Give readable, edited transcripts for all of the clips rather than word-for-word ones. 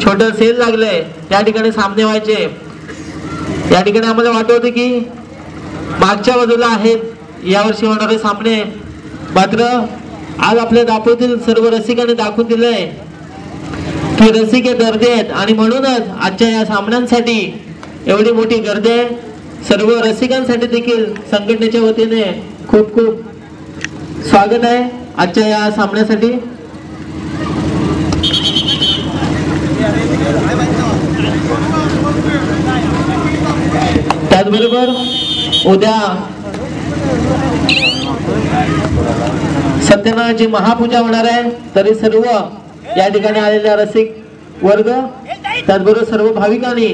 छोटं सेल लागलंय, त्या ठिकाणी सामने व्हायचे. या ठिकाणी आम्हाला वाटत होते की मागच्या बाजूला आहेत यावर्षी होणारे सामने, मात्र आज आपल्या दापोलीतील सर्व रसिकांनी दाखवून दिलंय की रसिक हे गर्दी आहेत आणि म्हणूनच आजच्या या सामन्यांसाठी एवढी मोठी गर्दी आहे. सर्व रसिकांसाठी देखील संघटनेच्या वतीने खूप खूप स्वागत आहे आजच्या या सामन्यासाठी. त्याचबरोबर उद्या सत्यनारायणाची महापूजा होणार आहे, तरी सर्व या ठिकाणी आलेल्या रसिक वर्ग त्याचबरोबर सर्व भाविकांनी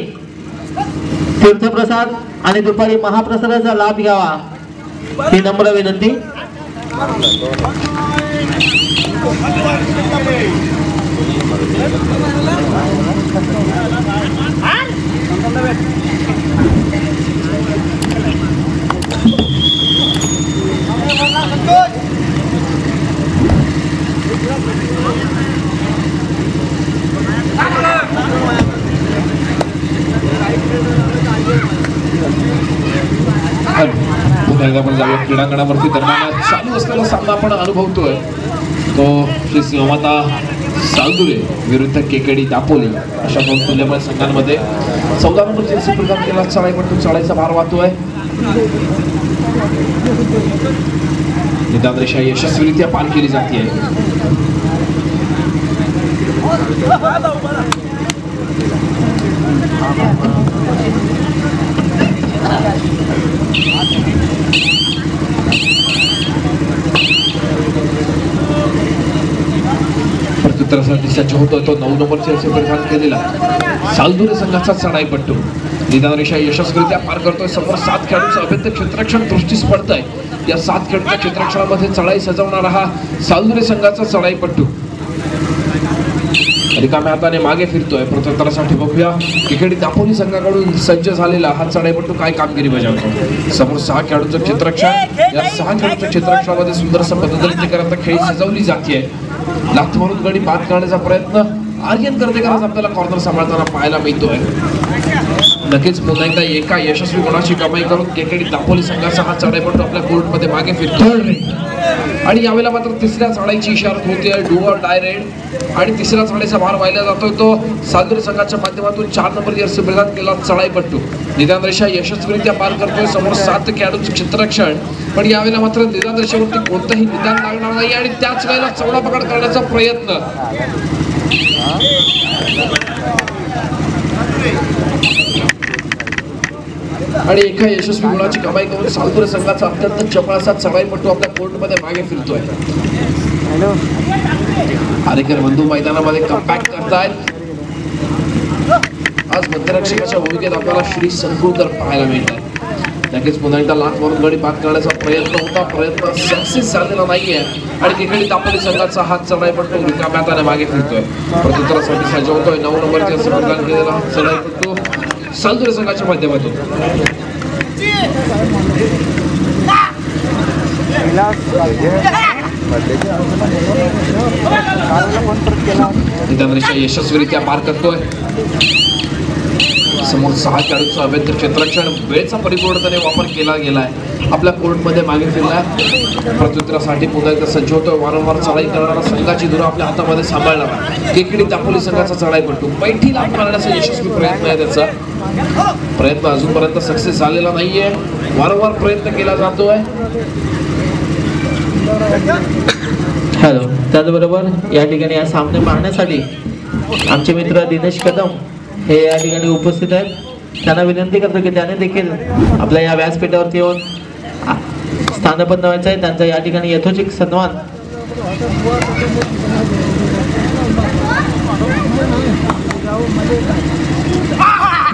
तीर्थप्रसाद आणि दुपारी महाप्रसादाचा लाभ घ्यावा ही नम्र विनंती. क्रीडांगणावरती दरम्यान चालू असलेला सामना आपण अनुभवतोय तो श्री सिंहमाता सालदुरे विरुद्ध केकेडी दापोली अशा दोन तुल्यबळ संघांमध्ये 14 नंबर जर्सी प्रदान केला. चढाईपटू चढाईचा भार वाहतोय. निदान रेषा यशस्वीरित्या पार केली जाते. प्रत्युत्तरासाठी सज्ज होतोय तो 9 नंबर जर्सी परिधान केलेला सालदुरे संघाचा चढाईपट्टू. निदान रेषा यशस्वीरित्या पार करतोय. समोर 7 खेळाडूंचं अभेद्य क्षेत्ररक्षण दृष्टीस पडतंय. या 7 खेळाडूंच्या क्षेत्ररक्षणामध्ये चढाई सजवणारा हा सालदुरे संघाचा चढाईपट्टू रिकाम्या हाताने मागे फिरतोय. प्रत्युत्तरासाठी बघूया केकेडी दापोली संघाकडून सज्ज झालेला हा चढाईपट्टू काय कामगिरी बजावतो. समोर 6 खेळाडूंचं क्षेत्ररक्षण. या 6 खेळाडूंच्या क्षेत्ररक्षणामध्ये सुंदरसं पद्धतीने खेळी सजवली जाते. लाथ मारून गडी बाद करण्याचा प्रयत्न आर्यन कर्तेकरच आपल्याला कॉर्नर सांभाळताना पाहायला मिळतोय. नक्कीच पुन्हा एकदा एका यशस्वी गुणाची कमाई करून केकेडी दापोली संघाचा हा चढाईपट्टू आपल्या कोर्टमध्ये मागे फिरतोय आणि यावेळेला मात्र तिसऱ्या चढाईची इशारा होते डू ऑर डाय रेड आणि तिसऱ्या चढाईचा भार वाहिला जातोय तो सालदुरे संघाच्या माध्यमातून 4 नंबर जर्सी परिधान केला चढाईपट्टू. निदान रेषा यशस्वीरित्या पार करतोय. समोर 7 खेळाडूंचं क्षेत्ररक्षण, पण यावेळेला मात्र निदान रेषेवरती कोणतंही निदान लागणार नाही आणि त्याच वेळेला चौडा पकड करण्याचा प्रयत्न. आणि एका यशस्वी गुणाची कमाई करून सालदुरे संघाचा अत्यंत चपळ असा चढाईपट्टू आपल्या कोर्टमध्ये मागे फिरतोय. आरेकर बंधू मैदानामध्ये कमबॅक करतायत. आज मध्यरक्षकाच्या भूमिकेत आपल्याला श्री संकुळकर पाहायला मिळतात. नक्कीच पुन्हा एकदा लाथ मारून गडी बाद करण्याचा प्रयत्न होता. प्रयत्न सक्सेस झालेला नाहीये आणि केकेडी दापोली संघाचा हात चढाईपट्टू रिकाम्या हाताने मागे फिरतोय. प्रत्युत्तरासाठी सज्ज होतोय 9 नंबरचे असं प्रदान केलेला हा चढाईपट्टू सालदुरे संघाच्या माध्यमातून. निदान रेषा यशस्वीरित्या पार करतोय. समोर 6 खेळाडूंचं अभेद्य क्षेत्ररक्षण वेळेचा परिपूर्णपणे वापर केला गेलाय. आपल्या कोर्टमध्ये मागे फिरला. प्रत्युत्तरासाठी पुन्हा एकदा सज्ज होतोय. वारंवार चढाई करणारा संघाची धुरा आपल्या हातामध्ये सांभाळणारा केकेडी दापोली संघाचा चढाईपट्टू. पैठी लाभ मारण्याचा यशस्वी प्रयत्न आहे. त्याचा प्रयत्न अजूनपर्यंत सक्सेस झालेला नाहीये. वारंवार प्रयत्न केला जातोय. हॅलो. त्याचबरोबर या ठिकाणी या सामने पाहण्यासाठी आमचे मित्र दिनेश कदम हे या ठिकाणी उपस्थित आहेत. त्यांना विनंती करतो की त्याने देखील आपल्या या व्यासपीठावरती येऊन स्थानपन्न व्हायचं आहे. त्यांचा या ठिकाणी यथोचित सन्मान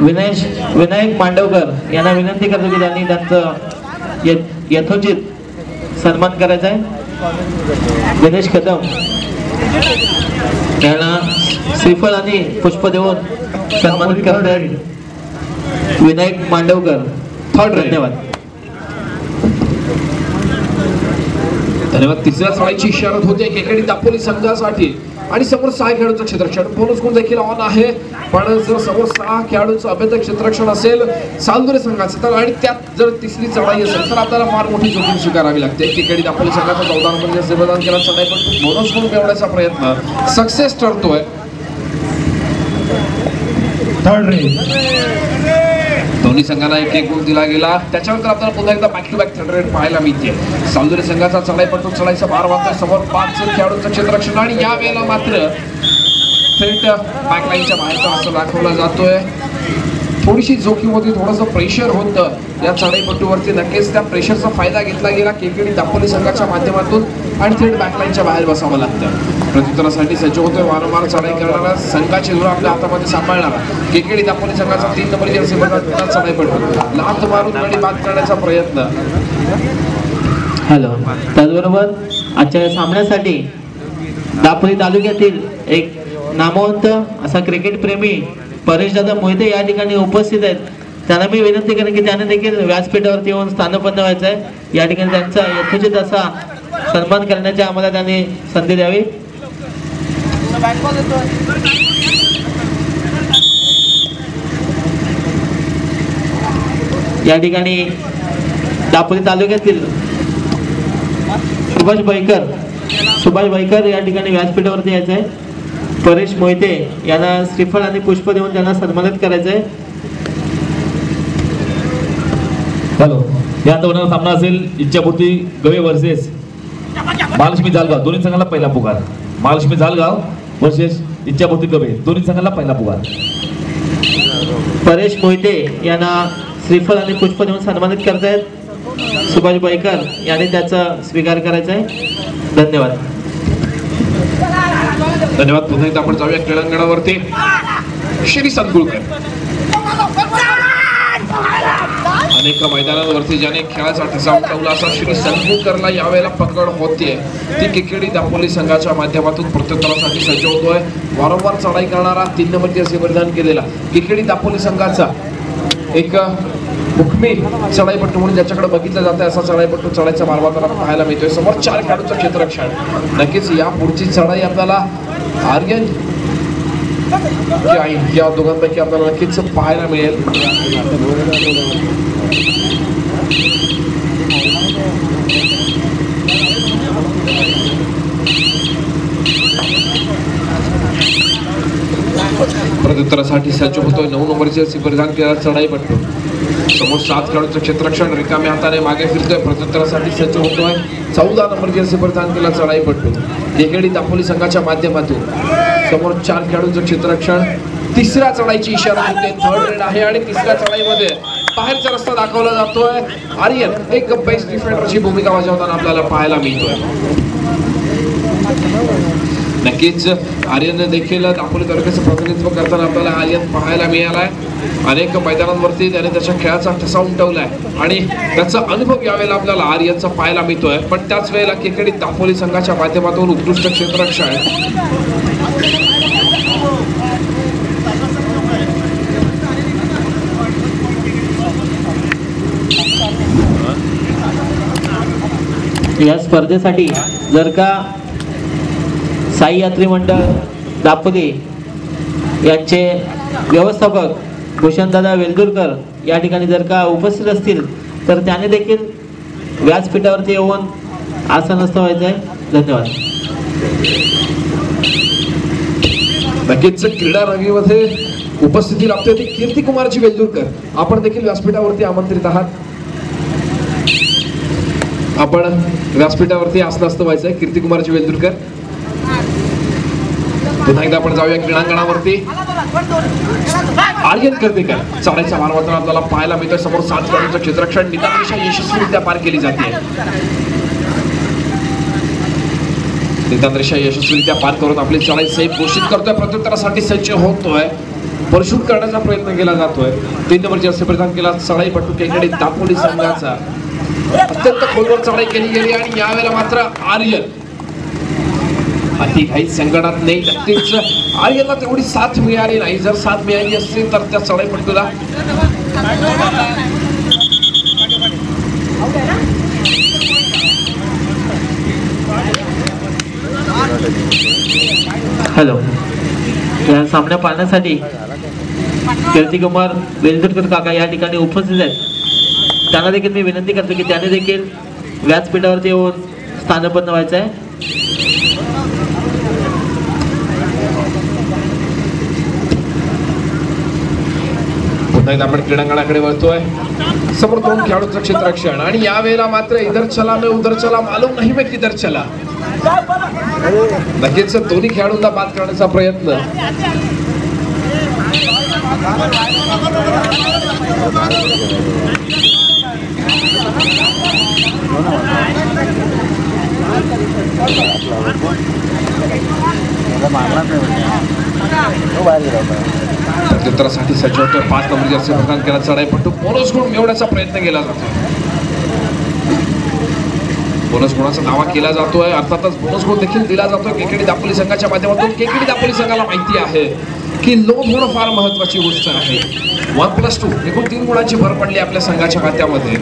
विनायक मांडवकर यांना विनंती करतो की त्यांनी त्यांचं यथोचित सन्मान करायचा आहे. दिनेश कदम यांना श्रीफळ आणि पुष्प देऊन सन्मानित करतात. विनायक मांडवकर. धन्यवाद. धन्यवाद. तिसऱ्या चढाईची इशारत होते केकेडी दापोली संघासाठी. आणि समोर 6 खेळाडूंचं क्षेत्ररक्षण. बोनस गुण देखील ऑन आहे, पण जर समोर 6 खेळाडूंचं अभेद्य क्षेत्ररक्षण असेल सालदुरे संघाचं तर आणि त्यात जर तिसरी चढाई असेल तर आपल्याला फार मोठी जोखीम स्वीकारावी लागते. केकेडी दापोली संघाचा 14 नंबर सेवेदान केला चढाई पण बोनस गुण मिळवण्याचा प्रयत्न सक्सेस ठरतोय. थर्ड रेड दोन्ही संघांना एक गुण दिला गेला. त्याच्यानंतर आपल्याला पुन्हा एकदा back to back third raid पाहायला मिळते. सालदुरे संघाचा चढाईपटू चढाईचा भार वाहतोय. समोर 5 खेळाडूंचं क्षेत्ररक्षण आणि या वेळेला मात्र थेट बॅकलाईनच्या बाहेरचा असं दाखवला जातोय. थोडीशी जोखीम होती, थोडंसं प्रेशर होतं या चढाईपटूवरती. नक्कीच त्या प्रेशरचा फायदा घेतला गेला केकेडी दापोली संघाच्या माध्यमातून आणि थेट बॅकलाईनच्या बाहेर बसावं लागतं. प्रत्युत्तरासाठी सज्ज होतोय वारंवार चढाई करणारा संघाची धुरा आपल्या हातामध्ये सांभाळणारा केकेडी दापोली संघाचा 3 नंबर जर्सी बघा चढाईपटू लाथ मारून आणि बाद करण्याचा प्रयत्न. हॅलो. त्याचबरोबर आजच्या या सामन्यासाठी दापोली तालुक्यातील एक नामवंत असा क्रिकेट प्रेमी परेशदादा मोहिते या ठिकाणी उपस्थित आहेत. त्यांना मी विनंती करेन की त्याने देखील व्यासपीठावरती येऊन स्थानपन्न व्हायचं आहे. या ठिकाणी त्यांचा यथोचित असा सन्मान करण्याची आम्हाला त्यांनी संधी द्यावी. या ठिकाणी दापोली तालुक्यातील सुभाष बैकर या ठिकाणी व्यासपीठावरती यायचं आहे. परेश मोहिते यांना श्रीफळ आणि पुष्प देऊन त्यांना सन्मानित करायचं आहे. हॅलो. यात होणारा सामना असेल इच्छापूर्ती गवे वर्सेस महालक्ष्मी जालगाव. दोन्ही संघाला पहिला पुकार. महालक्ष्मी जालगाव वर्सेस इच्छापूर्ती गवे. दोन्ही संघाला पहिला पुकार. परेश मोहिते यांना श्रीफळ आणि पुष्प देऊन सन्मानित करतायत. सुभाष बैकर यांनी त्याचा स्वीकार करायचा आहे. धन्यवाद. धन्यवाद. पुन्हा एकदा आपण जाऊया क्रीडांगणावरती. श्री संकुळकर अनेक मैदानांवरती ज्याने खेळाचा ठसा उमटवला असा श्री संकुळकरला यावेळेला पकड होतीये. ती केकेडी दापोली संघाच्या माध्यमातून प्रत्युत्तरासाठी सज्ज होतोय. वारंवार चढाई करणारा 3 नंबर जर्सी परिधान केलेला केकेडी दापोली संघाचा एक हुकमी चढाईपट्टू म्हणून ज्याच्याकडे बघितलं जातं असा चढाईपट्टू चढाईचा मार्गावर पाहायला मिळतोय. समोर 4 खेळाडूंचं क्षेत्ररक्षण. नक्कीच या पुढची चढाई आपल्याला आर्यन या दोघांपैकी आपल्याला नक्कीच पाहायला मिळेल. प्रत्युत्तरासाठी सज्ज होतोय 9 नंबरचे परिधान केलेला चढाईपट्टू. समोर 7 खेळाडूंचं क्षेत्ररक्षण रिकाम्या हाताने मागे फिरतोय. प्रत्युत्तरासाठी सज्ज होतोय 14 नंबर जर्सी परिधान केलेला चढाईपट्टू केकेडी दापोली संघाच्या माध्यमातून. समोर 4 खेळाडूंचं क्षेत्ररक्षण. तिसऱ्या चढाईची इशारा होते. थर्ड रेड आहे आणि तिसऱ्या चढाईमध्ये बाहेरचा रस्ता दाखवला जातोय. आर्यन एक बेस्ट डिफेंडरची भूमिका बजावताना आपल्याला पाहायला मिळतोय. नक्कीच आर्यन देखील दापोली तालुक्याचं प्रतिनिधित्व करताना आपल्याला आर्यन पाहायला मिळालाय. अनेक मैदानांवरती त्याने त्याच्या खेळाचा ठसा उमटवलाय आणि त्याचा अनुभव यावेळेला आपल्याला आर्यनचा पाहायला मिळतोय. पण त्याच वेळेला केकेडी दापोली संघाच्या माध्यमातून उत्कृष्ट क्षेत्ररक्षण. या स्पर्धेसाठी जर का साई यात्री मंडळ दापोली यांचे व्यवस्थापक भूषणदादा वेलदुरकर या ठिकाणी जर का उपस्थित असतील तर त्याने देखील व्यासपीठावरती येऊन आसनस्थ व्हायचं आहे. धन्यवाद. नक्कीच क्रीडा रंगीमध्ये उपस्थिती लाभते ती कीर्तिकुमारची वेलदुरकर. आपण देखील व्यासपीठावरती आमंत्रित आहात. आपण व्यासपीठावरती आसनस्थ व्हायचं आहे कीर्तिकुमारची वेलदुरकर. पुन्हा एकदा आपण जाऊया क्रीडांगणावरती. आर्यन कर्तेकर चढाईचा मार्गावर आपल्याला पाहायला मिळतोय. समोर 7 खेळाडूंचं क्षेत्ररक्षण. नितांद्रिशा यशस्वीरित्या पार केली जाते. नितांद्रिशा यशस्वीरित्या पार करून आपली चढाई सेफ घोषित करतोय. प्रत्युत्तरासाठी सज्ज होतोय. परशूट करण्याचा प्रयत्न केला जातोय. 3 नंबर जर्सी परिधान केला चढाईपटू केकेडी दापोली संघाचा. अत्यंत खोलवर चढाई केली गेली आणि यावेळेला मात्र आर्यन अति काही संकटात नाही. नक्कीच आर्यनला तेवढी साथ मिळाली नाही. जर साथ मिळाली असती तर त्या चढाईपटूला हॅलो, या सामना पाहण्यासाठी कीर्तिकुमार वेलदुरकर काका या ठिकाणी उपस्थित आहेत. त्यांना देखील मी विनंती करतो की त्याने देखील व्यासपीठावरती येऊन स्थानपन्न व्हायचं आहे. पुन्हा एकदा आपण क्रीडांगणाकडे वळतोय. समोर 2 खेळाडूंचं क्षेत्ररक्षण आणि यावेळेला मात्र इधर चला मैं उधर चला मालूम नहीं मैं किधर चला. लगेच दोन्ही खेळाडूंना बाद करण्याचा प्रयत्न. प्रत्युत्तरासाठी सज्ज होतोय. 5 नंबर जर्सी प्रदान केला चढाईपट्टू. बोनस गुण मिळवण्याचा प्रयत्न केला जातो. बोनस गुणाचा दावा केला जातोय. अर्थातच बोनस गुण देखील दिला जातोय केकेडी दापोली संघाच्या माध्यमातून. केकेडी दापोली संघाला माहिती आहे की लोड होणं फार महत्वाची गोष्ट आहे. 1+2 एकूण 3 गुणांची भर पडली आपल्या संघाच्या खात्यामध्ये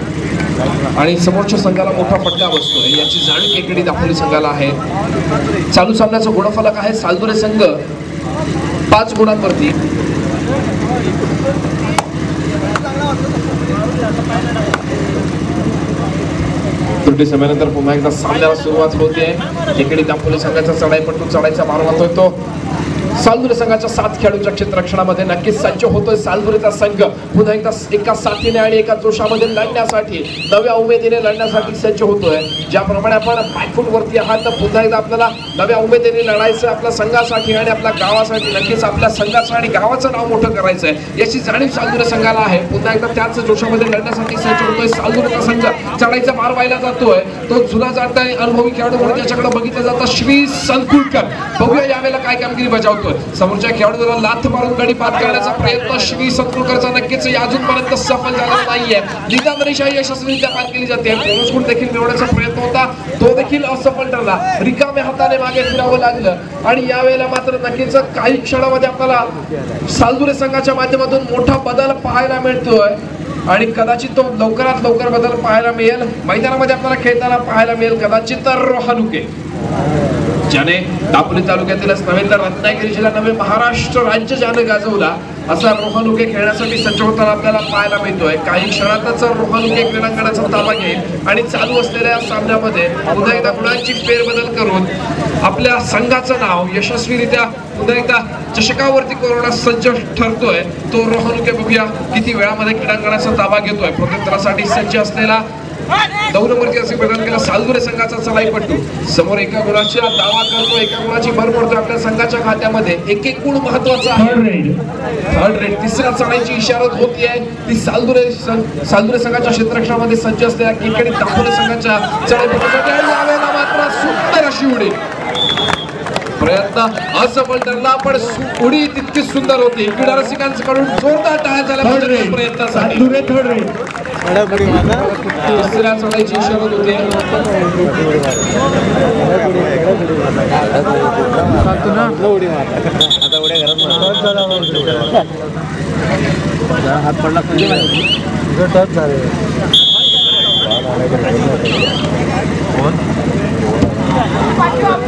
आणि समोरच्या संघाला मोठा फटका बसतोय याची जाणीव केकेडी दापोली संघाला आहे. चालू सामन्याचा गुणफलक आहे सालदुरे संघ 5 गुणांवरती. त्रुटी समयानंतर पुन्हा एकदा सामन्याला सुरुवात होते. केकेडी दापोली संघाचा चढाईपट्टू चढाईचा मार वाहतोय तो सालदुरे संघाच्या 7 खेळाडूंच्या क्षेत्ररक्षणामध्ये नक्कीच सज्ज होतोय सालदुरेचा संघ. पुन्हा एकदा एका साथीने आणि एका जोशामध्ये लढण्यासाठी नव्या उमेदीने लढण्यासाठी सज्ज होतोय. ज्याप्रमाणे आपण बॅकफूट वरती आहात तर पुन्हा एकदा आपल्याला नव्या उमेदीने लढायचं आपल्या संघासाठी आणि आपल्या गावासाठी. नक्कीच आपल्या संघाचं आणि गावाचं नाव मोठं करायचं आहे याची जाणीव सालदुरे संघाला आहे. पुन्हा एकदा त्याच जोशामध्ये लढण्यासाठी सज्ज होतोय सालदुरेचा संघ. चढाईचा मार व्हायला जातोय तो जुना जाणता अनुभवी खेळाडू म्हणून त्याच्याकडे बघितलं जातं श्री संकुलकर. बघूया यावेळेला काय कामगिरी बजावतोय. समोरच्या खेळाडूला लाथ मारून गडी पार करण्याचा प्रयत्न श्री संकुलकरचा नक्कीच अजूनपर्यंत सफल झालेला नाहीये. निदान रेषा यशस्वीरित्या पार केली जाते. बोनस गुण देखील मिळवण्याचा प्रयत्न होता तो देखील असफल ठरला. रिकाम्या हाताने मागे फिरावं लागलं आणि यावेळेला मात्र नक्कीच काही क्षणामध्ये आपल्याला सालदुरे संघाच्या माध्यमातून मोठा बदल पाहायला मिळतोय आणि कदाचित तो लवकरात लवकर बदल पाहायला मिळेल. मैदानामध्ये आपल्याला खेळताना पाहायला मिळेल कदाचित रोहनुके ज्याने दापोली तालुक्यातीलच नव्हे तर रत्नागिरी जिल्हा नव्हे महाराष्ट्र राज्य ज्याने गाजवला असा रोहनुके खेळण्यासाठी सज्ज होताना आपल्याला पाहायला मिळतोय. काही क्षणातच रोहनुके क्रीडांगणाचा ताबा घेईल आणि चालू असलेल्या सामन्यामध्ये पुन्हा एकदा गुणांची फेरबदल करून आपल्या संघाचं नाव यशस्वीरित्या पुन्हा एकदा चषकावरती कोरण्यास सज्ज ठरतोय तो रोहनुके. बघूया किती वेळामध्ये क्रीडांगणाचा ताबा घेतोय. प्रत्युत्तरासाठी सज्ज असलेला 9 नंबरची असे प्रदान केला सालदुरे संघाचा चढाईपट्टू. समोर एका गुणाचा दावा करतो. एका गुणाची भर पडतो आपल्या संघाच्या खात्यामध्ये. एक गुण महत्वाचा आहे. थर्ड रेड तिसऱ्या चढाईची इशारत होतीये ती सालदुरे संघाच्या क्षेत्ररक्षणामध्ये सज्ज असलेल्या केकेडी दापोली संघाच्या चढाईपट्टूसाठी. यावेळेला मात्र सुंदर अशी उडी. प्रयत्न असफल ठरला पण उडी तितकी सुंदर होती. क्रीडा रसिकांकडून जोरदार टाळ्या झाल्या प्रयत्नासाठी. तिसऱ्या चढाईची इशारत होती. हात पडला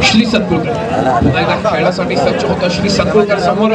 श्री सतकुलकर पुन्हा एकदा खेळासाठी सज्ज होता. श्री सतकुलकर समोर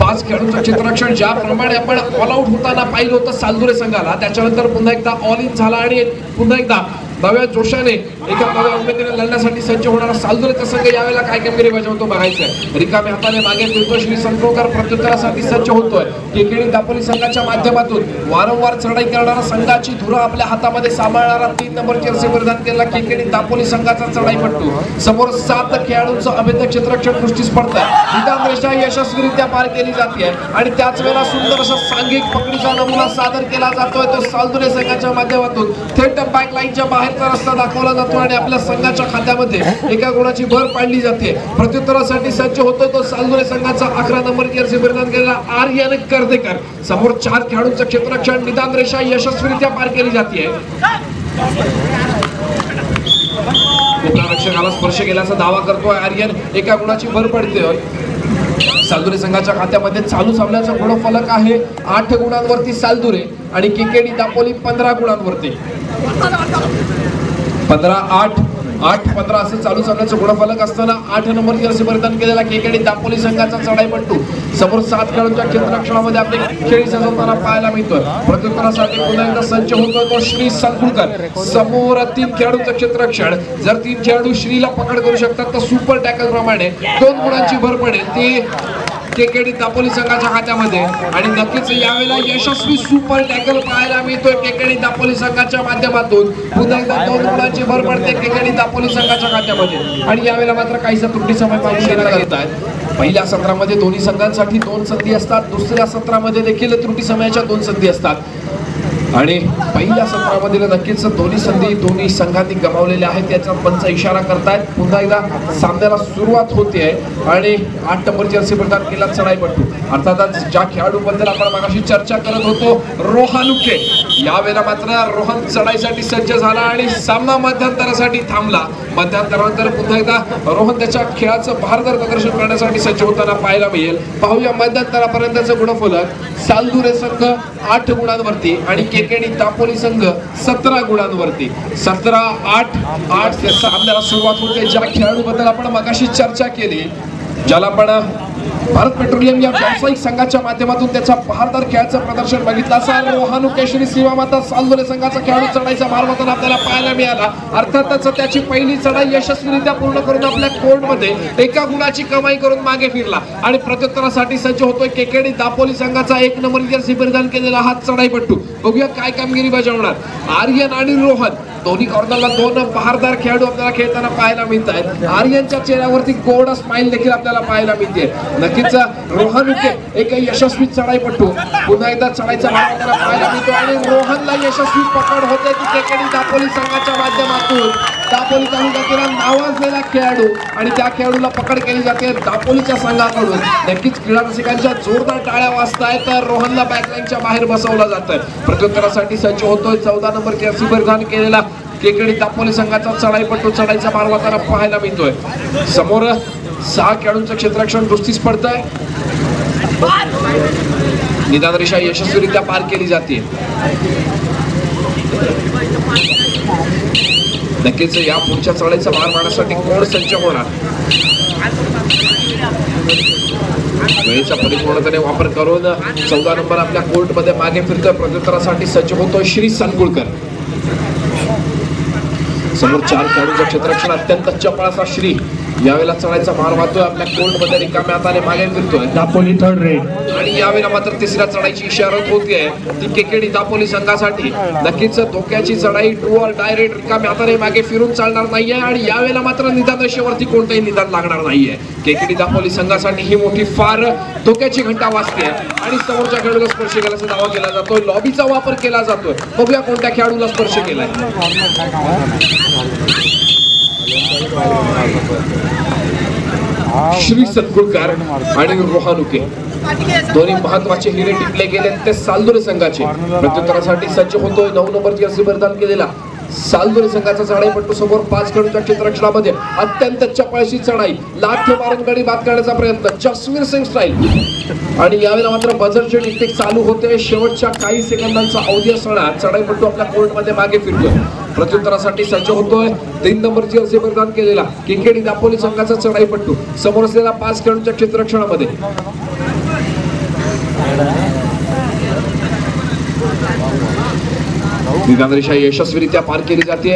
5 खेळाडूंचं क्षेत्ररक्षण. ज्याप्रमाणे आपण ऑल आउट होताना पाहिलं होतं सालदुरे संघाला त्याच्यानंतर पुन्हा एकदा ऑल इन झाला आणि पुन्हा एकदा नव्या जोशाने एका नव्या उमेदीने लढण्यासाठी सज्ज होणारा सालदुरेचा संघ यावेळेला काय कामगिरी बजावतो बघायचंय. रिकाम्या हाताने मागे फिरतो श्री संकुलकर. प्रत्युत्तरासाठी सज्ज होतोय. केकेडी दापोली संघाच्या माध्यमातून वारंवार चढाई करणारा संघाची धुरा आपल्या हातामध्ये सांभाळणारा 3 नंबर जर्सी परिधान केलेला केकेडी दापोली संघाचा चढाईपट्टू. समोर 7 खेळाडूंचं अभेद्य क्षेत्ररक्षण कुस्ती स्पर्धा. निदान रेषा यशस्वीरित्या पार केली जाते आणि त्याच वेळेला सुंदर असा सांघिक पकडीचा नमुना सादर केला जातोय तो सालदुरे संघाच्या माध्यमातून. थेट बॅक लाईनच्या बाहेरचा रस्ता दाखवला जातो आणि आपल्या संघाच्या खात्यामध्ये एका गुणाची भर पाडली जाते. प्रत्युत्तरासाठी सज्ज होतो तो सालदुरे संघाचा 11 नंबर जर्सी परिधान केलेला आर्यन कर्देकर. समोर 4 खेळाडूंचं क्षेत्ररक्षण. निदान रेषा यशस्वीरित्या पार केली जाते. रक्षकाला स्पर्श केल्याचा दावा करतोय आर्यन. एका गुणाची भर पडते. सालदुरे संघाच्या खात्यामध्ये चालू सामन्याचा गुणफलक आहे 8 गुणांवरती सालदुरे आणि केकेडी दापोली 15 गुणांवरती. 15-8 8-15 असं चालू सामन्याचं गुणफलक असताना 8 नंबर जर्सी परिधान केलेला केकेडी दापोली संघाचा चढाईपट्टू समोर 7 खेळाडूंच्या क्षेत्ररक्षणामध्ये आपले खेळी सजवताना पाहायला मिळतोय. प्रत्युत्तरासाठी पुन्हा एकदा संच होतोय तो श्री संकुळकर. समोर 3 खेळाडूंचं क्षेत्ररक्षण. जर 3 खेळाडू श्रीला पकड करू शकतात तर सुपर टॅकल प्रमाणे 2 गुणांची भर पडेल ती केकेडी दापोली संघाच्या खात्यामध्ये. आणि नक्कीच यावेळेला यशस्वी सुपर टॅकल पाहायला मिळतोय केकेडी दापोली संघाच्या माध्यमातून. पुन्हा एकदा 2 गुणांची भर पडते केकेडी दापोली संघाच्या खात्यामध्ये. आणि यावेळेला मात्र काहीसा त्रुटी समय पाहून घेण्यात येत आहेत. पहिल्या सत्रामध्ये दोन्ही संघांसाठी 2 संधी असतात. दुसऱ्या सत्रामध्ये देखील त्रुटी समयाच्या 2 संधी असतात. आणि पहिल्या सत्रामधील नक्कीच दोन्ही संधी दोन्ही संघांनी गमावलेल्या आहेत याचा पंच इशारा करतायत. पुन्हा एकदा सामन्याला सुरुवात होते आणि 8 नंबर जर्सी प्रदान केला चढाईपट्टू. अर्थातच ज्या खेळाडूबद्दल आपण मागाशी चर्चा करत होतो रोहन उके, यावेळेला मात्र रोहन चढाईसाठी सज्ज झाला आणि सामना मध्यंतरासाठी थांबला. मध्यंतरानंतर पुन्हा एकदा रोहन त्याच्या खेळाचं बहारदार प्रदर्शन करण्यासाठी सज्ज होताना पाहायला मिळेल. पाहूया मध्यंतरापर्यंतचं गुणफलक. सालदुरे संघ 8 गुणांवरती आणि केकेडी दापोली संघ 17 गुणांवरती. 17-8 सामन्याला सुरुवात होते. ज्या खेळाडूबद्दल आपण मगाशी चर्चा केली, ज्याला आपण भारत पेट्रोलियम या व्यावसायिक संघाच्या माध्यमातून त्याच्या बहारदार खेळाचं प्रदर्शन बघितलं असाल. रोहन केशरी सीमामाता सालदुरे संघाचा खेळाडू चढाईचा मार्गातून आपल्याला पाहायला मिळाला. अर्थातच त्याची पहिली चढाई यशस्वीरित्या पूर्ण करून आपल्या कोर्टमध्ये 1 गुणाची कमाई करून मागे फिरला आणि प्रत्युत्तरासाठी सज्ज होतोय केकेडी दापोली संघाचा 1 नंबर जर्सी परिधान केलेला हा चढाईपट्टू. बघूया काय कामगिरी बजावणार. आर्यन आणि रोहन दोन्ही कॉर्नरला 2 बहारदार खेळाडू आपल्याला खेळताना पाहायला मिळत आहेत. आर्यनच्या चेहऱ्यावरती गोड स्माइल देखील आपल्याला पाहायला मिळते. नक्कीच रोहन उके एक यशस्वी चढाईपट्टू. पुन्हा एकदा चढाईचा भाग आपल्याला पाहायला मिळतो आणि रोहनला यशस्वी पकड होते ती केकेडी दापोली संघाच्या माध्यमातून. दापोली तालुक्यातील नावाजलेला खेळाडू आणि त्या खेळाडूला पकड केली जाते दापोलीच्या संघाकडून. नक्कीच क्रीडा रसिकांच्या जोरदार टाळ्या वाजतायत. रोहनला बॅकलाईनच्या बाहेर बसवलं जातंय. प्रत्युत्तरासाठी सज्ज होतोय 14 नंबर जर्सी परिधान केलेला केकेडी दापोली संघाचा चढाईपट्टू. चढाईचा मार्ग वाताना पाहायला मिळतोय. समोर 6 खेळाडूंचं क्षेत्ररक्षण दुस्तीस पडतंय. निदान रेषा यशस्वीरित्या पार केली जाते. नक्कीच या पुढच्या चढाईचा भार मारण्यासाठी कोण सज्ज होणार. वेळेचा परिपूर्णपणे वापर करून 14 नंबर आपल्या कोर्टमध्ये मागे फिरतोय. प्रत्युत्तरासाठी सज्ज होतोय श्री संकुळकर. समोर 4 खेळाडूंच्या क्षेत्ररक्षण अत्यंत चपळ असा श्री यावेळेला चढाईचा मार वाहतोय. आपल्या कोर्टमध्ये रिकाम्या हाताने मागे फिरतोय. दापोली थर्ड रेड आणि यावेळेला मात्र तिसऱ्या चढाईची इशारत होतीये ती केकेडी दापोली संघासाठी. नक्कीच धोक्याची चढाई टू ऑर डायरेक्ट रिकाम्या हाताने मागे फिरून चालणार नाहीये आणि यावेळेला मात्र निदान रेषेवरती कोणतंही निदान लागणार नाहीये. केकेडी दापोली संघासाठी ही मोठी फार धोक्याची घंटा वाजते आणि समोरच्या खेळाडूला स्पर्श केल्याचा दावा केला जातोय. लॉबीचा वापर केला जातोय. बघूया कोणत्या खेळाडूला स्पर्श केलाय. श्री संकुळकर आणि रोहन उके दोन्ही महत्वाचे हिरे टिकले गेले ते सालदुरे संघाचे. प्रत्युत्तरासाठी सज्ज होतोय 9 नंबर जर्सी परिधान केलेला सालदुरे संघाचा चढाईपट्टू. समोर 5 खेळाडूंच्या क्षेत्ररक्षणामध्ये अत्यंत चपळशी चढाई. लाथ मारून गडी बाद करण्याचा प्रयत्न जसवीर सिंग स्टाईल. आणि यावेळेला मात्र बझरची टिकटिक चालू होते. शेवटच्या काही सेकंदांचा अवधी असताना चढाईपट्टू आपल्या कोर्टमध्ये मागे फिरतोय. प्रत्युत्तरासाठी सज्ज होतोय 3 नंबर जर्सी परिधान केलेला केकेडी दापोली संघाचा चढाईपट्टू. समोर असलेला 5 खेळाडूंच्या क्षेत्ररक्षणामध्ये निदान रेषा यशस्वीरित्या पार केली जाते.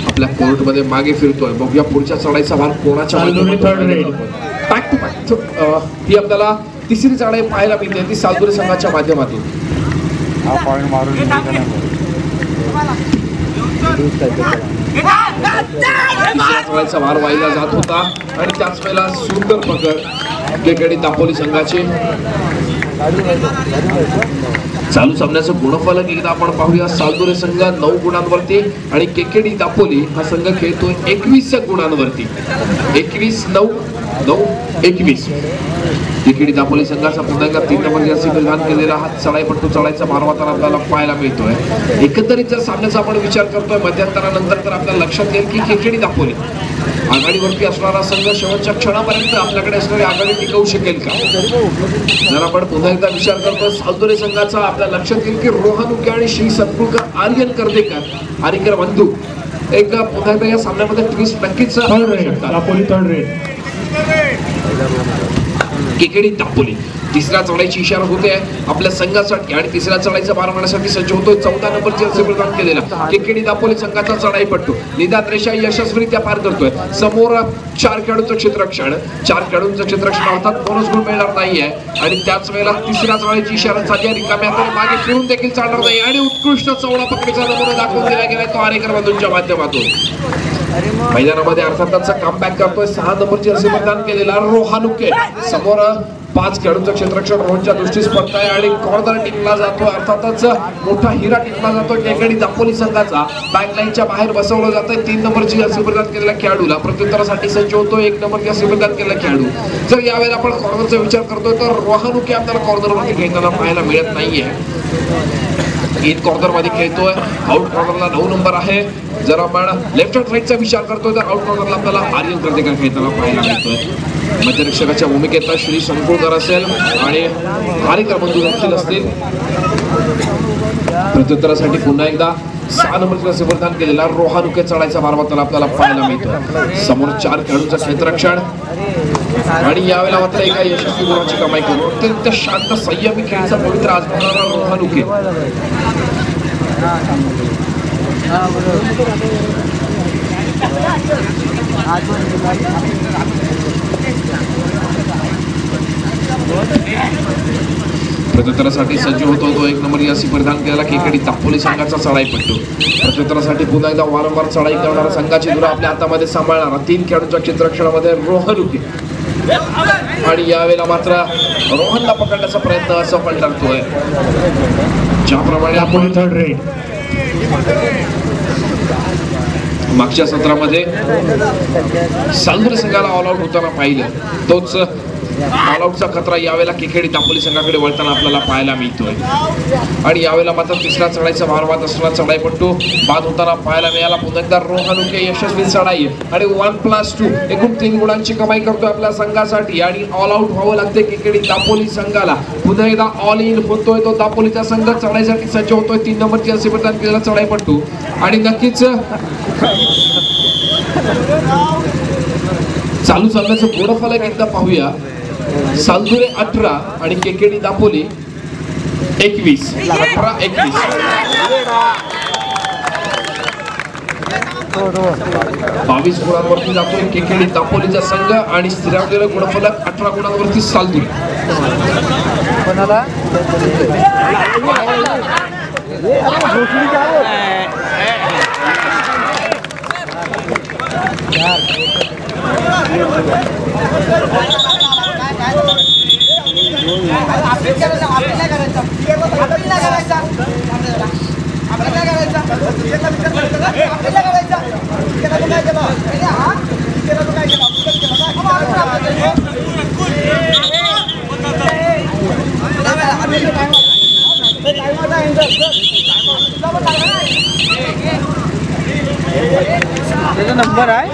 आपल्या कोर्टमध्ये मागे फिरतोय. बघूया पुढच्या चढाईचा भार कोणाच्या बॅक टू बॅक ही आपल्याला तिसरी चढाई पाहायला मिळते ती सालदुरे संघाच्या माध्यमातून. तिसऱ्या वार वाहिला जात होता आणि त्याच वेळेला सुंदर पकड केकेडी दापोली संघाचे. चालू सामन्याचं गुणफलक एकदा आपण पाहूया. सालदुरे संघ 9 गुणांवरती आणि केकेडी दापोली हा संघ खेळतोय 21 गुणांवरती. 21-9 9-21. एकेडी दापोली संघाचा पुन्हा एकदा 3 नंबर जर्सी परिधान केलेला हा चढाईपट्टू चढाईचा मारवा तर आपल्याला पाहायला मिळतोय. एकंदरीत जर सामन्याचा आपण विचार करतोय मध्यंतरानंतर तर आपल्याला लक्षात येईल की एकेडी दापोली आघाडीवरती असणारा संघ शेवटच्या क्षणापर्यंत आपल्याकडे असणारी आघाडी टिकवू शकेल का. जर आपण पुन्हा एकदा विचार करतो सालतुरे संघाचा आपल्या लक्षात येईल की रोहन उके आणि श्री सत्पुरकर आर्यन कर्देकर आरिकर बंधू एक पुन्हा एकदा या सामन्यामध्ये ट्विस्ट नक्कीच Dapoli third raid. KKD Dapoli तिसऱ्या चढाईची इशारा होते आपल्या संघासाठी आणि तिसऱ्या चढाईचा भार मारण्यासाठी सज्ज होतोय. 14 नंबर जर्सी प्रदान केलेला केकेडी दापोली संघाचा चढाईपट्टू निदान रेषा यशस्वीरित्या पार करतोय. समोर 4 खेळाडूंचं क्षेत्ररक्षण 4 खेळाडूंचं क्षेत्ररक्षण अर्थात बोनस गुण मिळणार नाहीये आणि त्याच वेळेला तिसऱ्या चढाईची इशारा झाली रिकाम्या तर मागे फिरून देखील चालणार नाही आणि उत्कृष्ट चौडा पकडीचा नमुना दाखवून दिला गेलाय तो आरेकर बंधूंच्या माध्यमातून. मैदानामध्ये अर्थातच कमबॅक करतोय 6 नंबर जर्सी प्रदान केलेला रोहानुके. समोर 5 खेळाडूंचं क्षेत्ररक्षण रोहनच्या दृष्टीस पडतंय आणि कॉर्नर टिकला जातोय. अर्थातच मोठा हिरा टिकला जातोय केकेडी दापोली संघाचा. बॅकलाईनच्या बाहेर बसवलं जातंय 3 नंबरची जर्सी प्रदान केलेल्या खेळाडूला प्रत्युत्तरासाठी सज्ज होतोय 1 नंबर जर्सी प्रदान केलेला खेळाडू. जर यावेळेला आपण कॉर्नरचा विचार करतोय तर रोहानुके आपल्याला कॉर्नरवरती खेळताना पाहायला मिळत नाहीये. इन कॉर्नर मध्ये खेळतोय. आउट कॉर्नरला 9 नंबर आहे. जर आपण लेफ्ट हँड राईटचा विचार करतोय तर आउट कॉर्नरला आपल्याला आर्यन कर्देकर खेळताना पाहायला मिळतोय. मध्यरक्षकाच्या भूमिकेत श्री संकुळकर असेल आणि आरेकर बंधू देखील असतील. प्रत्युत्तरासाठी पुन्हा एकदा 6 नंबरचा प्रदान केलेला रोहानुके चढायचा मार्ग तर आपल्याला पाहायला मिळतो. समोर 4 खेळाडूंचं क्षेत्ररक्षण आणि यावेळेला मात्र एका यशस्वी गुणाची कमाई करून अत्यंत शांत संयमी खेळीचा पवित्र आजमावणारा रोहानुके. प्रत्युत्तरासाठी सज्ज होतो तो 1 नंबर जर्सी परिधान केलेला केकेडी दापोली संघाचा चढाईपट्टू. प्रत्युत्तरासाठी पुन्हा एकदा वारंवार चढाई करणारा संघाची धुरा आपल्या हातामध्ये सांभाळणारा 3 खेळाडूंच्या क्षेत्ररक्षणामध्ये रोहनुके आणि यावेळेला मात्र रोहनला पकडण्याचा प्रयत्न असफल ठरतोय. ज्याप्रमाणे आपण थर्ड रेड. मागच्या सत्रामध्ये सालतुरे संघाला ऑल आउट होताना पाहिलं तोच ऑल आउटचा खतरा यावेळेला केकेडी दापोली संघाकडे वळताना आपल्याला पाहायला मिळतोय. आणि यावेळेला मात्र तिसऱ्या चढाईचा भारवाद असणारा चढाईपट्टू बाद होताना पाहायला मिळाला. पुन्हा एकदा रोहानुके यशस्वी चढाई आणि 1+2 एकूण 3 गुणांची कमाई करतोय आपल्या संघासाठी आणि ऑल आउट व्हावं लागते केकेडी दापोली संघाला. पुन्हा एकदा ऑल इन होतोय तो दापोलीचा संघ चढाईसाठी सज्ज होतोय 3 नंबर जर्सी प्रदान केलेला चढाईपट्टू आणि नक्कीच चालू सामन्याचं गुणफलक एकदा पाहूया. सालतुरे 18 आणि केकेडी दापोली 21. 18-21. 22 गुणांवरती जातोय केकेडी दापोलीचा संघ आणि स्थिरावलेलं गुणफलक 18 गुणांवरती सालतुरे. नंबर आहे.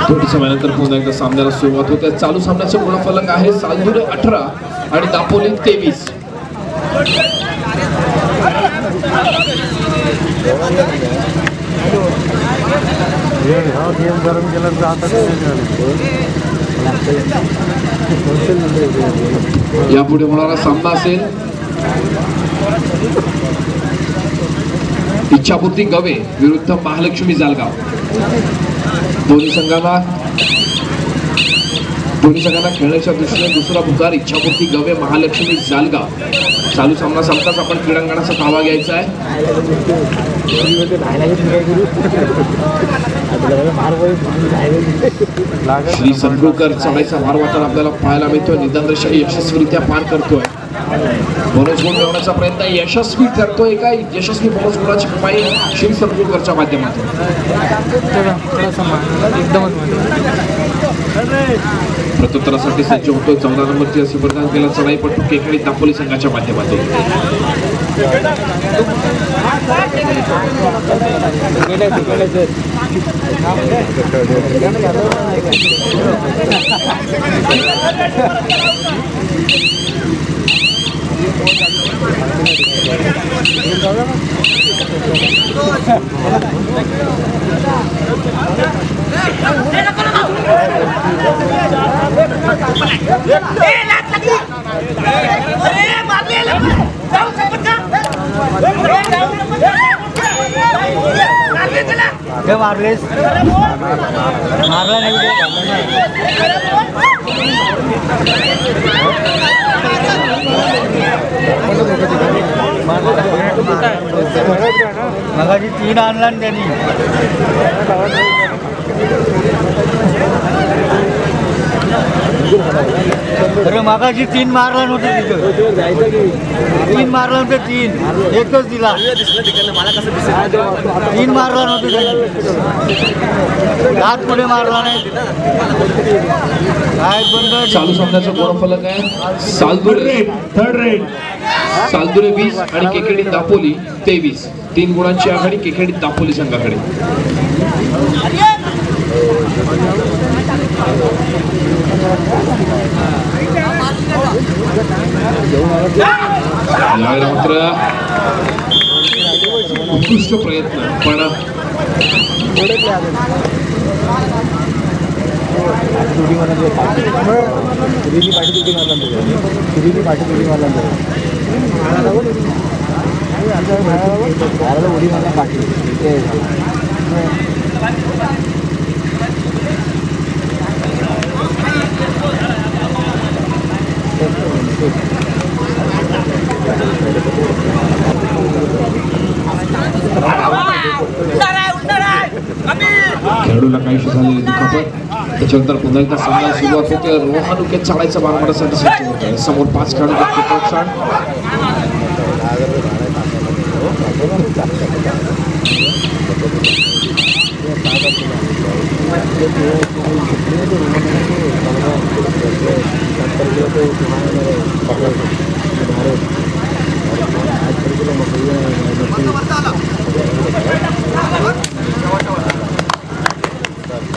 थोड्या समयानंतर पुन्हा एकदा सामन्याला सुरुवात होते. चालू सामन्याचं गुणफलक आहे सालतुरे 18 आणि दापोली 23. यापुढे होणारा सामना असेल इच्छापूर्ती गवे विरुद्ध महालक्ष्मी जालगाव. दोन्ही संघांना खेळण्याच्या दृष्टीने दुसरा पुकार इच्छापूर्ती गवे महालक्ष्मी जालगाव. चालू सामना संपताच आपण क्रीडांगणाचा ताबा घ्यायचा आहे. श्री संकुळकर चढाईचा भार वाटण आपल्याला पाहायला मिळतोय. निदान रेषा यशस्वीरित्या पार करतोय. बोनस गुण मिळवण्याचा प्रयत्न यशस्वी ठरतोय का? यशस्वी बोनस गुणाची कमाई श्री सरपूरकरच्या माध्यमातून. प्रत्युत्तरासाठी सज्ज होतोय 14 नंबरची असे प्रदान केला चढाईपट्टू केकडी दापोली संघाच्या माध्यमातून. मारलेस मारला नाही मगाशी 3 आणला त्यांनी. अरे मगाशी 3 मारला नव्हतं तिथं. 3 मारला नव्हतं 3 एकच दिला. 3 मारला नव्हतं त्यांनी. हात पुढे मारला नाही. काय बंद चालू सामन्याचा गुणफलक आहे सालदुरे थर्ड रेड. सालदुरे 20 आणि केकेडी दापोली 23. 3 गुणांची आघाडी केकेडी दापोली संघाकडे. यावेळेला मात्र उत्कृष्ट प्रयत्न पण खेळाडूला काहीशी झालेली दुखापत. त्याच्यानंतर पुन्हा एकदा सामना सुरुवात होते. रोहानुके चाळायचा बार मारण्यासाठी सज्ज होत आहे. समोर 5 खेळाडू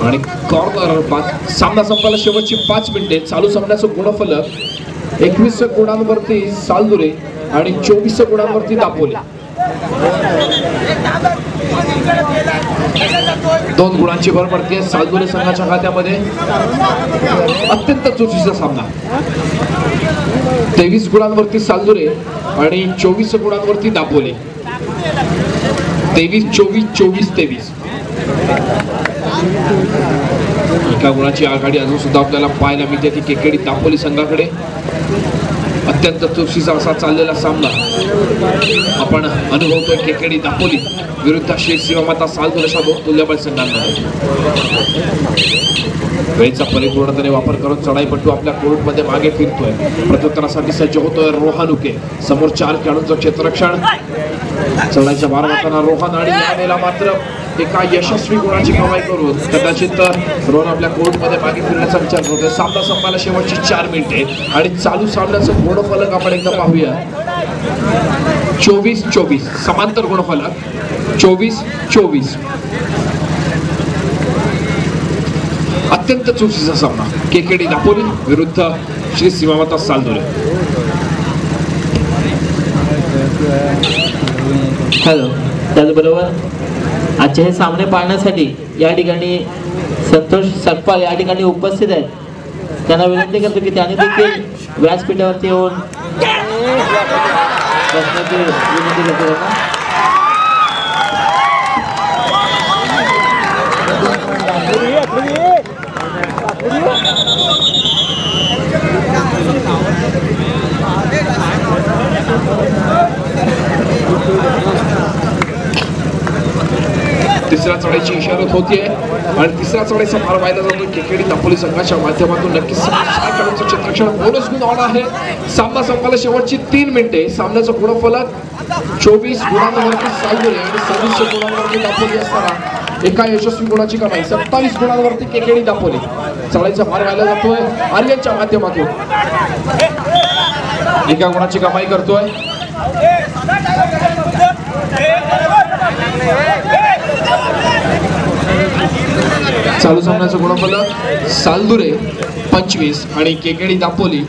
आणि कॉर्नर. सामना संपायला शेवटची 5 मिनिटे. चालू सामन्याचं गुणफलक 21 गुणांवरती सालदुरे आणि 24 गुणांवरती दापोली. 2 गुणांची भर पडते सालदुरे संघाच्या खात्यामध्ये. अत्यंत चुरशीचा सामना. 23 गुणांवरती सालदुरे आणि 24 गुणांवरती दापोली. 23-24 24-23. एका गुणाची आघाडी अजून सुद्धा आपल्याला पाहायला मिळते ती केकेडी दापोली संघाकडे. अत्यंत चुरशीचा असा चाललेला सामना आपण अनुभवतोय केकेडी दापोली विरुद्ध श्री शिवमाता सालदुरेच्या 2 तुल्यबळ संघांमध्ये. वेळेचा परिपूर्णतेने वापर करून चढाईपट्टू आपल्या कोर्टमध्ये मागे फिरतोय. प्रत्युत्तरासाठी सज्ज होतोय रोहानुके. समोर 4 खेळाडूंचं क्षेत्ररक्षण. चढाईच्या बार वाजताना रोहन आणि यावेळेला मात्र एका यशस्वी गुणाची कमाई करून कदाचित रोहन आपल्या कोर्टमध्ये मागे फिरण्याचा विचार करतोय. सामना संपायला शेवटची 4 मिनिटे आणि चालू सामन्याचं गुणफलक आपण एकदा पाहूया. 24-24 समांतर गुणफलक. 24-24. अत्यंत चुरशीचा सामना केकेडी दापोली विरुद्ध श्री सीमामाता सालदुरे. हॅलो. त्याचबरोबर आजचे हे सामने पाहण्यासाठी या ठिकाणी संतोष सकपाल या ठिकाणी उपस्थित आहेत. त्यांना विनंती करतो की त्यांनी देखील व्यासपीठावरती येऊन बसण्याची विनंती करतो त्यांना. तिसऱ्या चढाईची इशारत होतीये आणि तिसऱ्या चढाईचा मार व्हायला जातो केकेडी दापोली संघाच्या माध्यमातून. नक्कीच 6 खेळाडूंचं चित्रक्षण बोनस गुण ऑन आहे. सामना संपायला शेवटची 3 मिनिटे. सामन्याचा गुणफलक 24 गुणांवरती सालदुरे आणि 26 गुणांवरती दापोली असताना एका यशस्वी गुणाची कमाई 27 गुणांवरती केकेडी दापोली. चढाईचा मार व्हायला जातोय आर्यनच्या माध्यमातून. एका गुणाची कमाई करतोय. चालू सामन्याचं गुणफलक सालदुरे 25 आणि केकेडी दापोली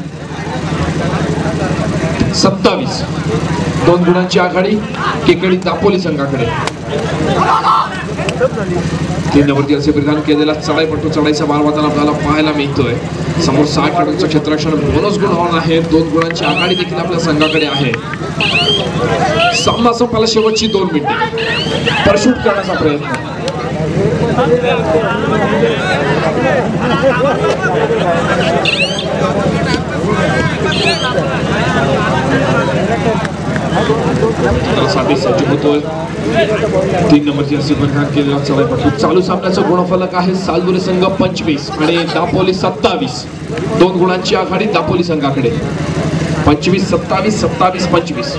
27. 2 गुणांची आघाडी केकेडी दापोली संघाकडे. 3 नंबरती असे परिधान केलेला चढाईपट्टू चढाईचा मार वाहताना आपल्याला पाहायला मिळतोय. समोर 6 खेळाडूंचं क्षेत्ररक्षण बोनस गुण ऑन आहे. 2 गुणांची आघाडी देखील आपल्या संघाकडे आहे. सामना संपायला शेवटची 2 मिनिटे. परशूट करण्याचा प्रयत्न. साठी सज्ज होतोय. 3 नंबरची असे परिधान केलेला चढाईपट्टू. चालू सामन्याचं गुणफलक आहे सालदुरे संघ 25 आणि दापोली 27. 2 गुणांची आघाडी दापोली संघाकडे. 25 27 27 25.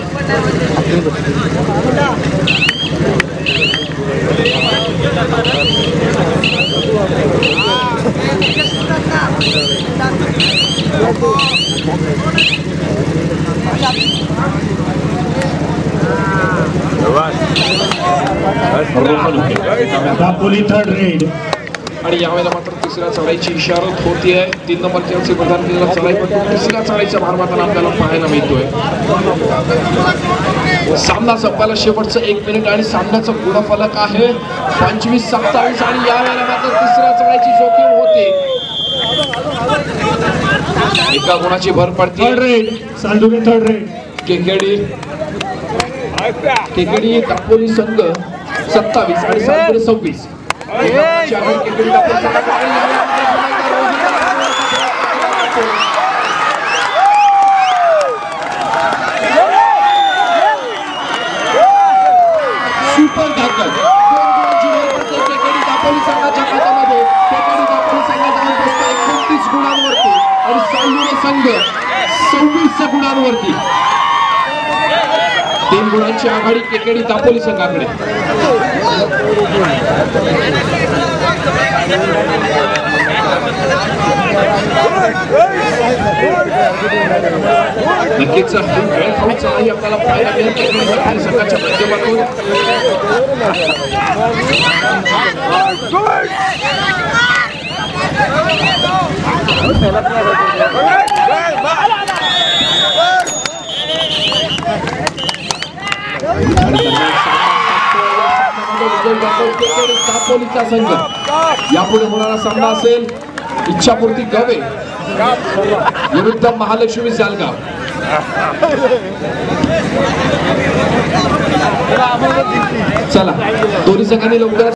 Dapoli third red. आणि यावेळेला मात्र तिसऱ्या चढाईची इशारत होतीये. 3 नंबरची असे प्रदान केलेला चढाईपट्टू तिसऱ्या चढाईच्या मार्गाने आपल्याला पाहायला मिळतोय. सामना संपायला शेवटचं 1 मिनिट आणि सामन्याचं गुणफलक आहे 25 27 आणि यावेळेला मात्र तिसऱ्या चढाईची जोखीम होते. एका गुणाची भर पडते. थर्ड रेड सालदुरे थर्ड रेड. केकेडी दापोली संघ 27 आणि सालदुरे 26. सुपर धाकल 2 गुणांची भर पडते केकेडी दापोली संघाच्या खात्यामध्ये. केकेडी दापोली संघ जाऊन बसतोय 29 गुणांवरती आणि सालदुरे संघ 26 गुणांवरती. 3 गुणांची आघाडी केकेडी दापोली संघाकडे. नक्कीच वेळ खाऊचा ही आपल्याला पाहायला मिळेल केकेडी दापोली संघाच्या माध्यमातून. दापोलीचा संघ यापुढे होणारा सामना असेल इच्छापूर्ती गवे विरुद्ध महालक्ष्मी जालगाव. चला दोन्ही संघांनी लवकर